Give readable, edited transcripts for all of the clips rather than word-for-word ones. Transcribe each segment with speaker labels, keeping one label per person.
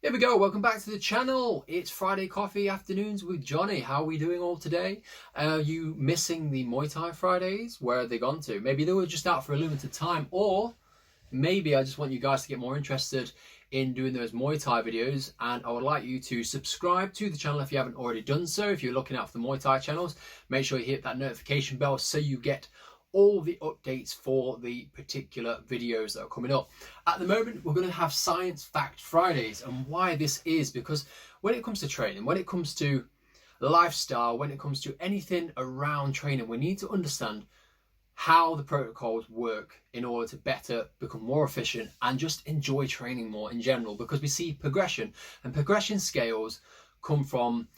Speaker 1: Here we go, welcome back to the channel. It's Friday Coffee Afternoons with Johnny. How are we doing all today? Are you missing the Muay Thai Fridays? Where have they gone to? Maybe they were just out for a limited time, or maybe I just want you guys to get more interested in doing those Muay Thai videos, and I would like you to subscribe to the channel if you haven't already done so. If you're looking out for the Muay Thai channels, make sure you hit that notification bell so you get all the updates for the particular videos that are coming up. At the moment, we're going to have Science Fact Fridays, and why this is because when it comes to training, when it comes to lifestyle, when it comes to anything around training, we need to understand how the protocols work in order to better become more efficient and just enjoy training more in general, because we see progression, and progression scales come from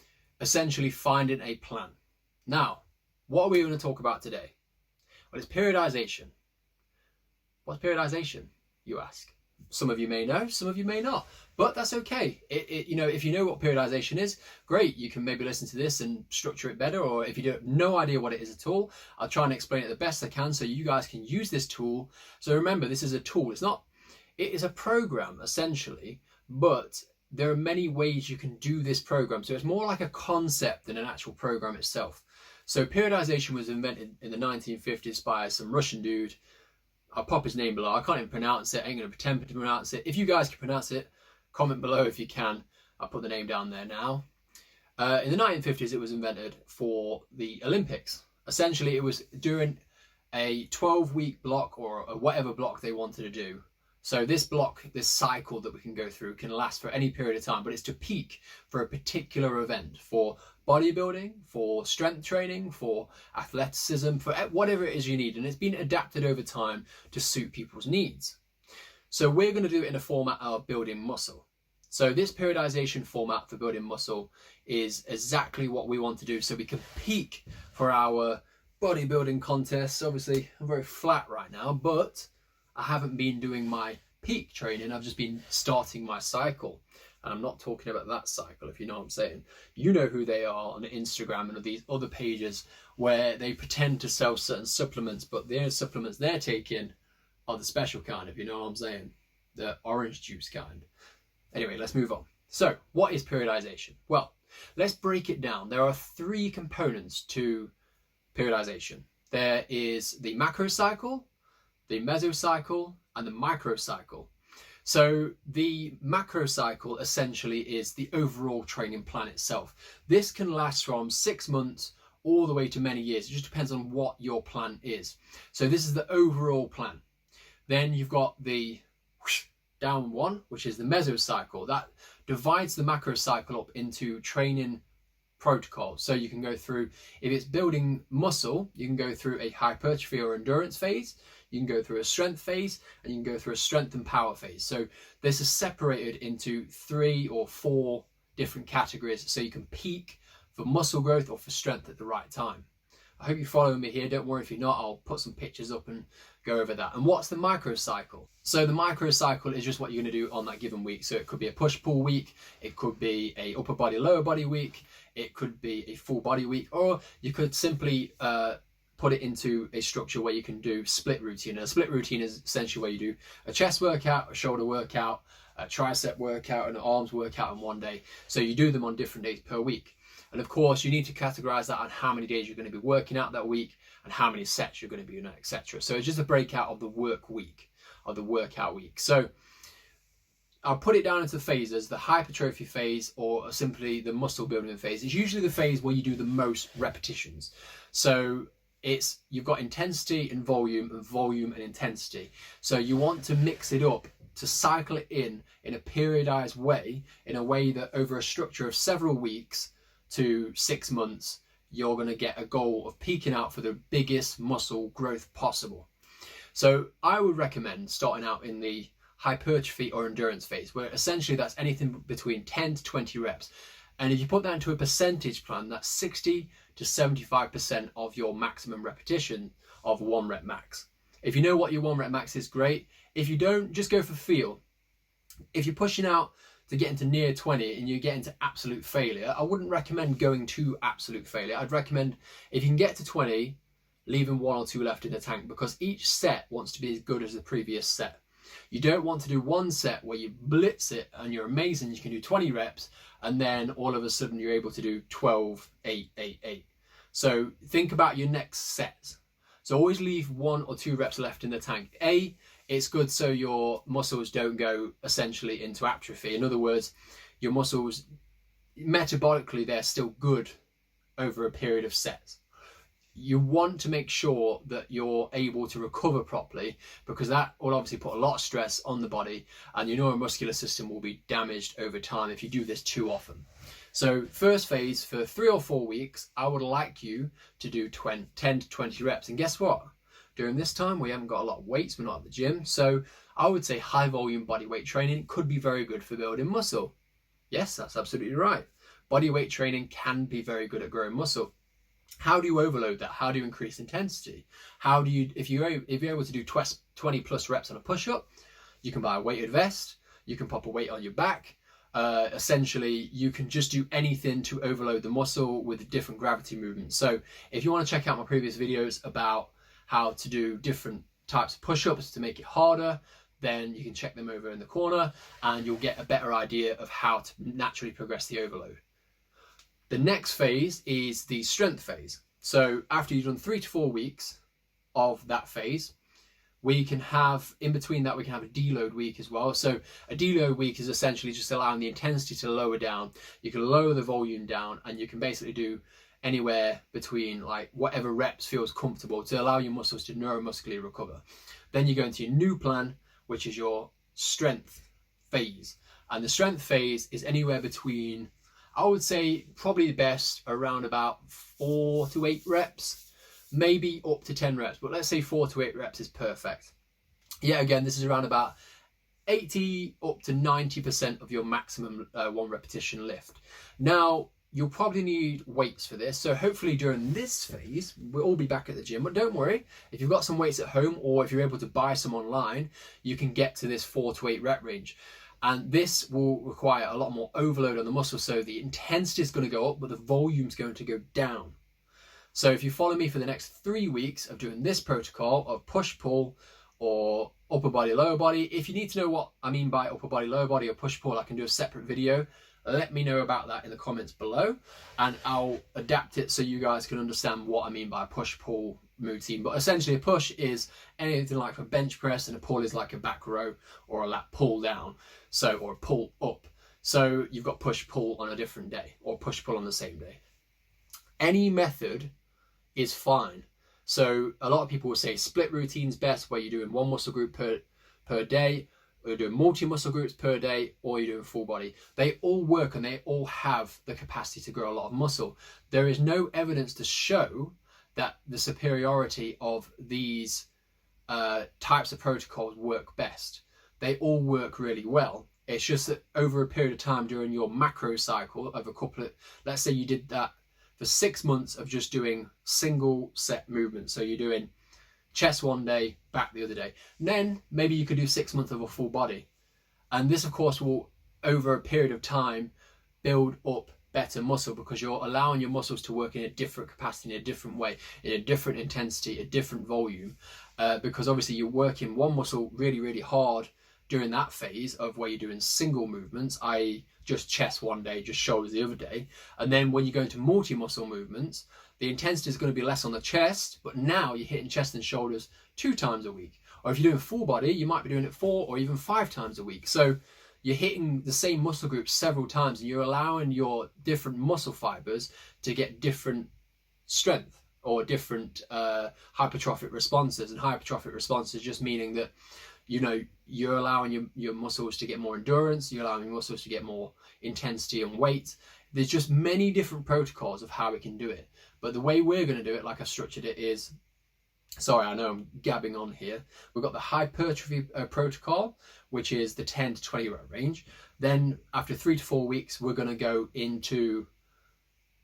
Speaker 1: essentially finding a plan. Now, what are we going to talk about today? Well, it's periodization. What's periodization, you ask? Some of you may know, some of you may not, but that's okay. If you know what periodization is, great. You can maybe listen to this and structure it better, or if you have no idea what it is at all, I'll try and explain it the best I can so you guys can use this tool. So remember, this is a tool. It is a program essentially, but there are many ways you can do this program. So it's more like a concept than an actual program itself. So periodization was invented in the 1950s by some Russian dude. I'll pop his name below. I can't even pronounce it. I ain't going to pretend to pronounce it. If you guys can pronounce it, comment below if you can. I'll put the name down there now. In the 1950s, it was invented for the Olympics. Essentially, it was during a 12-week block or whatever block they wanted to do. So this block, this cycle that we can go through can last for any period of time, but it's to peak for a particular event, for bodybuilding, for strength training, for athleticism, for whatever it is you need. And it's been adapted over time to suit people's needs. So we're going to do it in a format of building muscle. So this periodization format for building muscle is exactly what we want to do so we can peak for our bodybuilding contests. Obviously, I'm very flat right now, but I haven't been doing my peak training. I've just been starting my cycle. And I'm not talking about that cycle, if you know what I'm saying. You know who they are on Instagram and these other pages where they pretend to sell certain supplements, but the supplements they're taking are the special kind, if you know what I'm saying. The orange juice kind. Anyway, let's move on. So, what is periodization? Well, let's break it down. There are three components to periodization. There is the macrocycle, the mesocycle, and the microcycle. So the macrocycle essentially is the overall training plan itself. This can last from 6 months all the way to many years. It just depends on what your plan is. So this is the overall plan. Then you've got the down one, which is the mesocycle. That divides the macrocycle up into training protocols. So you can go through, if it's building muscle, you can go through a hypertrophy or endurance phase, you can go through a strength phase, and you can go through a strength and power phase. So this is separated into 3 or 4 different categories so you can peak for muscle growth or for strength at the right time. I hope you're following me here. Don't worry if you're not, I'll put some pictures up and go over that. And what's the microcycle? So the microcycle is just what you're going to do on that given week. So it could be a push-pull week, it could be a upper body, lower body week, it could be a full body week, or you could simply put it into a structure where you can do split routine. And a split routine is essentially where you do a chest workout, a shoulder workout, a tricep workout, and an arms workout in one day. So you do them on different days per week. And of course, you need to categorize that on how many days you're going to be working out that week and how many sets you're going to be doing, etc. So it's just a breakout of the work week, of the workout week. So I'll put it down into phases. The hypertrophy phase, or simply the muscle building phase, is usually the phase where you do the most repetitions. So you've got intensity and volume and intensity. So you want to mix it up to cycle it in a periodized way, in a way that over a structure of several weeks to 6 months, you're going to get a goal of peaking out for the biggest muscle growth possible. So I would recommend starting out in the hypertrophy or endurance phase, where essentially that's anything between 10 to 20 reps. And if you put that into a percentage plan, that's 60 to 75% of your maximum repetition of 1 rep max. If you know what your 1 rep max is, great. If you don't, just go for feel. If you're pushing out to get into near 20 and you get into absolute failure, I wouldn't recommend going to absolute failure. I'd recommend, if you can get to 20, leaving 1 or 2 left in the tank, because each set wants to be as good as the previous set. You don't want to do one set where you blitz it and you're amazing, you can do 20 reps, and then all of a sudden you're able to do 12, 8, 8, 8. So think about your next set. So always leave 1 or 2 reps left in the tank. It's good so your muscles don't go essentially into atrophy. In other words, your muscles, metabolically, they're still good over a period of sets. You want to make sure that you're able to recover properly, because that will obviously put a lot of stress on the body, and your neuromuscular system will be damaged over time if you do this too often. So first phase, for 3 or 4 weeks, I would like you to do 10 to 20 reps. And guess what? During this time, we haven't got a lot of weights, we're not at the gym. So I would say high volume body weight training could be very good for building muscle. Yes, that's absolutely right. Body weight training can be very good at growing muscle. How do you overload that? How do you increase intensity? How do you, if you're able to do 20 plus reps on a push-up, you can buy a weighted vest, you can pop a weight on your back. Essentially, you can just do anything to overload the muscle with different gravity movements. So if you want to check out my previous videos about how to do different types of push-ups to make it harder, then you can check them over in the corner and you'll get a better idea of how to naturally progress the overload. The next phase is the strength phase. So after you've done 3 to 4 weeks of that phase, we can have, in between that, we can have a deload week as well. So a deload week is essentially just allowing the intensity to lower down. You can lower the volume down, and you can basically do anywhere between like whatever reps feels comfortable to allow your muscles to neuromuscularly recover. Then you go into your new plan, which is your strength phase. And the strength phase is anywhere between, I would say probably best around about 4 to 8 reps. Maybe up to 10 reps, but let's say 4 to 8 reps is perfect. Yeah, again, this is around about 80 up to 90% of your maximum 1 repetition lift. Now, you'll probably need weights for this, so hopefully during this phase, we'll all be back at the gym, but don't worry, if you've got some weights at home or if you're able to buy some online, you can get to this 4 to 8 rep range. And this will require a lot more overload on the muscle, so the intensity is going to go up, but the volume is going to go down. So if you follow me for the next 3 weeks of doing this protocol of push-pull or upper body, lower body, if you need to know what I mean by upper body, lower body or push-pull, I can do a separate video. Let me know about that in the comments below, and I'll adapt it so you guys can understand what I mean by push-pull routine. But essentially a push is anything like a bench press, and a pull is like a back row or a lat pull down, so, or a pull up. So you've got push-pull on a different day or push-pull on the same day. Any method is fine. So a lot of people will say split routine's best, where you're doing 1 muscle group per day, or you're doing multi-muscle groups per day, or you're doing full body. They all work and they all have the capacity to grow a lot of muscle. There is no evidence to show that the superiority of these types of protocols work best. They all work really well. It's just that over a period of time during your macro cycle of a couple of, let's say you did that for 6 months of just doing single set movements. So you're doing chest one day, back the other day. And then maybe you could do 6 months of a full body. And this of course will, over a period of time, build up better muscle, because you're allowing your muscles to work in a different capacity, in a different way, in a different intensity, a different volume. Because obviously you're working one muscle really, really hard during that phase of where you're doing single movements, i.e. just chest one day, just shoulders the other day. And then when you go into multi-muscle movements, the intensity is going to be less on the chest, but now you're hitting chest and shoulders 2 times a week. Or if you're doing full body, you might be doing it 4 or even 5 times a week. So you're hitting the same muscle groups several times, and you're allowing your different muscle fibers to get different strength or different hypertrophic responses. And hypertrophic responses just meaning that, you know, you're allowing your muscles to get more endurance, you're allowing your muscles to get more intensity and weight. There's just many different protocols of how we can do it. But the way we're going to do it, like I've structured it, is, sorry, I know I'm gabbing on here. We've got the hypertrophy protocol, which is the 10 to 20 rep range. Then after 3 to 4 weeks, we're going to go into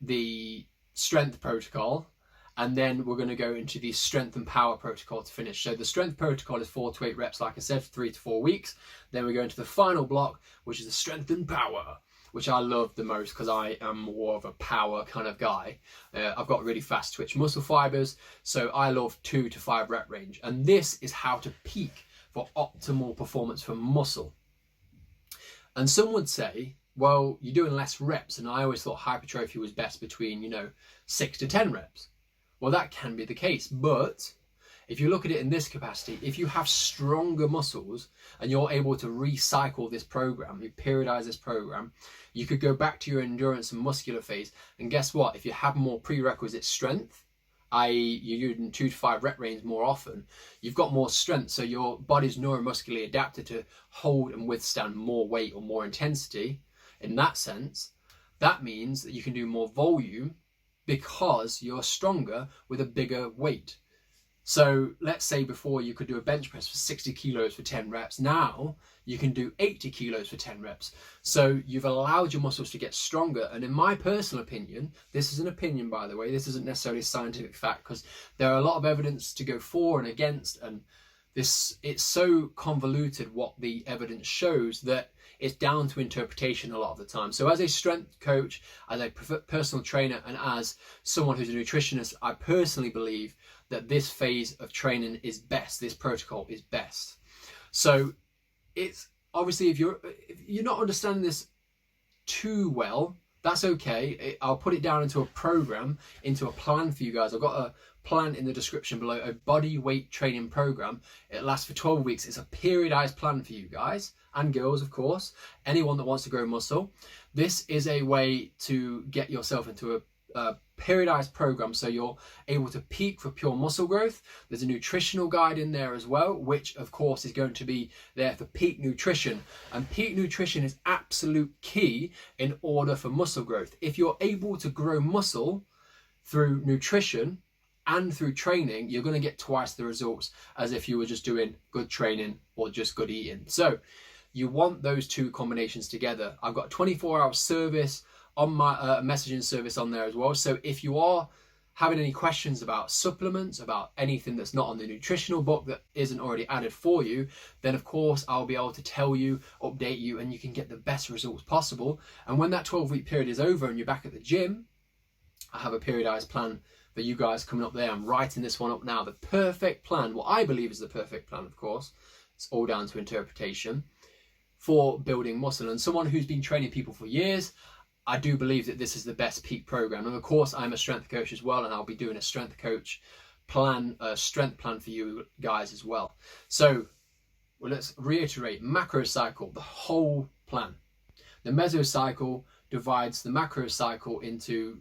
Speaker 1: the strength protocol. And then we're going to go into the strength and power protocol to finish. So the strength protocol is 4 to 8 reps, like I said, for 3 to 4 weeks. Then we go into the final block, which is the strength and power, which I love the most because I am more of a power kind of guy. I've got really fast twitch muscle fibers, so I love 2 to 5 rep range. And this is how to peak for optimal performance for muscle. And some would say, well, you're doing less reps, and I always thought hypertrophy was best between 6 to 10 reps. Well, that can be the case, but if you look at it in this capacity, if you have stronger muscles and you're able to recycle this program, you periodize this program, you could go back to your endurance and muscular phase. And guess what? If you have more prerequisite strength, i.e. you're using 2 to 5 rep range more often, you've got more strength. So your body's neuromuscularly adapted to hold and withstand more weight or more intensity. In that sense, that means that you can do more volume because you're stronger with a bigger weight. So let's say before you could do a bench press for 60 kilos for 10 reps. Now you can do 80 kilos for 10 reps. So you've allowed your muscles to get stronger. And in my personal opinion, this is an opinion, by the way, this isn't necessarily a scientific fact, because there are a lot of evidence to go for and against, and it's so convoluted what the evidence shows that it's down to interpretation a lot of the time. So as a strength coach, as a personal trainer, and as someone who's a nutritionist, I personally believe that this phase of training is best, this protocol is best. So it's obviously, if you're not understanding this too well, that's okay. I'll put it down into a program, into a plan for you guys. I've got a plan in the description below, a body weight training program. It lasts for 12 weeks. It's a periodized plan for you guys and girls, of course, anyone that wants to grow muscle. This is a way to get yourself into a periodized program so you're able to peak for pure muscle growth. There's a nutritional guide in there as well, which of course is going to be there for peak nutrition, and peak nutrition is absolute key in order for muscle growth. If you're able to grow muscle through nutrition and through training, you're going to get twice the results as if you were just doing good training or just good eating. So you want those two combinations together. I've got a 24-hour service on my messaging service on there as well. So if you are having any questions about supplements, about anything that's not on the nutritional book that isn't already added for you, then of course I'll be able to tell you, update you, and you can get the best results possible. And when that 12-week period is over and you're back at the gym, I have a periodized plan for you guys coming up there. I'm writing this one up now. The perfect plan, what I believe is the perfect plan, of course, it's all down to interpretation, for building muscle. And someone who's been training people for years, I do believe that this is the best peak program. And of course, I'm a strength coach as well, and I'll be doing a strength coach plan, a strength plan for you guys as well. So let's reiterate: macro cycle, the whole plan. The mesocycle divides the macro cycle into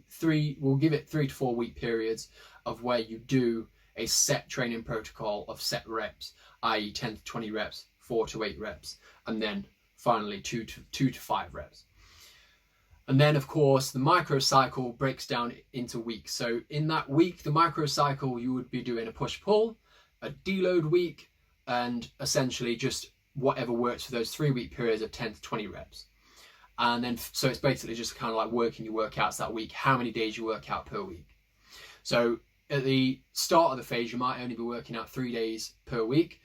Speaker 1: we'll give it 3 to 4 week periods of where you do a set training protocol of set reps, i.e. 10 to 20 reps, 4 to 8 reps, and then finally 2 to 5 reps. And then, of course, the microcycle breaks down into weeks. So in that week, the microcycle, you would be doing a push-pull, a deload week, and essentially just whatever works for those 3-week periods of 10 to 20 reps. And then, so it's basically just kind of like working your workouts that week, how many days you work out per week. So at the start of the phase, you might only be working out 3 days per week.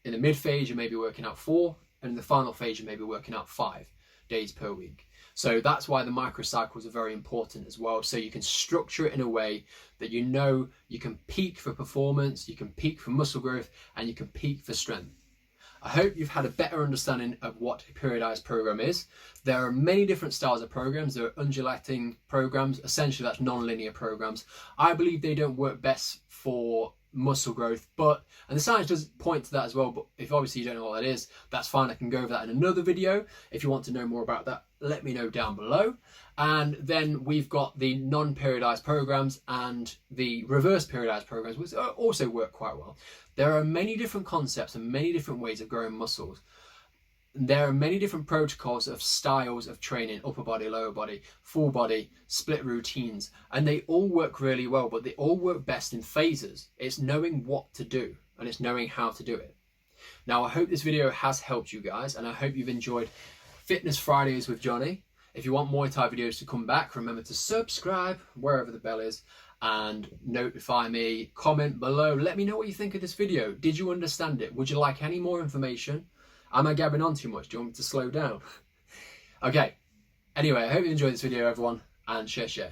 Speaker 1: In the mid phase, you may be working out 4. And in the final phase, you may be working out 5 days per week. So that's why the microcycles are very important as well. So you can structure it in a way that you know you can peak for performance, you can peak for muscle growth, and you can peak for strength. I hope you've had a better understanding of what a periodized program is. There are many different styles of programs. There are undulating programs. Essentially, that's non-linear programs. I believe they don't work best for muscle growth, and the science does point to that as well, but if obviously you don't know what that is, that's fine. I can go over that in another video. If you want to know more about that, let me know down below. And then we've got the non-periodized programs and the reverse periodized programs, which also work quite well. There are many different concepts and many different ways of growing muscles. There are many different protocols of styles of training: upper body, lower body, full body, split routines, and they all work really well, but they all work best in phases. It's knowing what to do, and it's knowing how to do it. Now, I hope this video has helped you guys, and I hope you've enjoyed Fitness Fridays with Johnny. If you want Muay Thai videos to come back, remember to subscribe wherever the bell is and notify me. Comment below. Let me know what you think of this video. Did you understand it? Would you like any more information? Am I gabbing on too much? Do you want me to slow down? Okay. Anyway, I hope you enjoyed this video, everyone, and share.